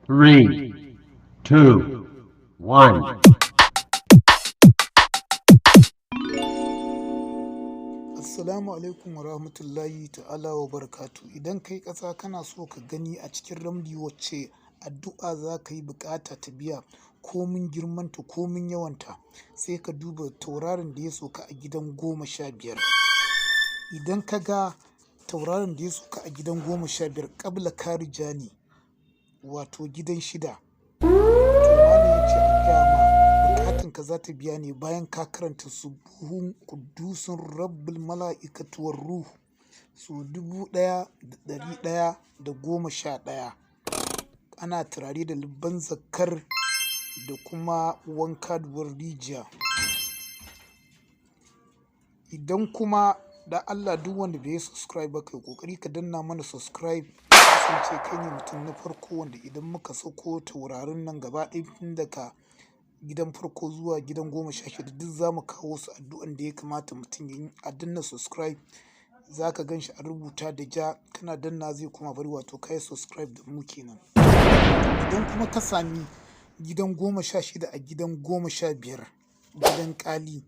3, 2, 1. Assalamu alaikum wa rahmatullahi ta'ala wa barakatu. Idan kai ƙasa kana so ka gani a cikin Ramli wacce addu'a za ka yi bukata ta biya komin girmanta komin yawanta, sai ka duba tauraron da ya soka a gidan 15. Idan ka ga tauraron da ya soka a gidan 15 ƙabla karijani, wato gidan 6, to malam ya ce a gaya ma bukatanka za ta biya ne bayan ka karanta subuhun kudusun rabbul mala'ikatu war ruhu so 1111. Ana turare da libban zakar da kuma wanka da rijiya. Idan kuma da Allah duk wanda bai yi subscribe ba kai kokari ka danna mana subscribe, kasance kai ne mutum na farko wanda idan muka sauko taurarin nan gaba ɗaya tun daga gidan farko zuwa gidan 16 duk za mu kawo su addu'an da ya kamata mutum ya yi. A danna subscribe, za ka gan shi a rubuta da ja, kana danna zai kuma bari, wato kai subscribe da mu kenan. Idan kuma ka sami gidan 16 a gidan 15 gidan ƙali,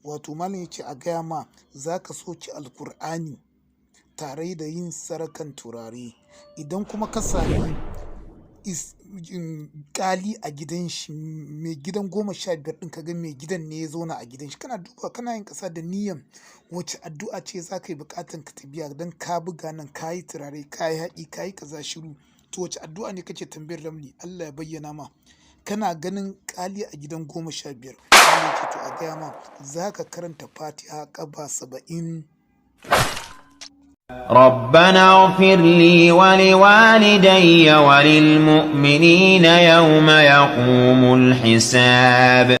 wato malam ya ce a gaya ma za ka soke alkur'ani tare da yin sarakan turare. Idan kuma ka sami ƙali a gidan shi, mai gidan 15 ɗin ka ga mai gidan ne ya zauna a gidan shi, kana duba kana yin ƙasa da niyyar wacce addu'a ce za ka yi buƙatan ka ta biya, don ka buga nan ka yi turare ka yi haƙi ka yi kaza shiru, to wacce addu'a ne kake tambayar Ramli? Allah ya bayyana ma. Kana ganin ƙali a gidan 15, Allah ce to a gaya ma za ka karanta Fatiha ƙaba 70. ربنا اغفر لي ولوالدي وللمؤمنين يوم يقوم الحساب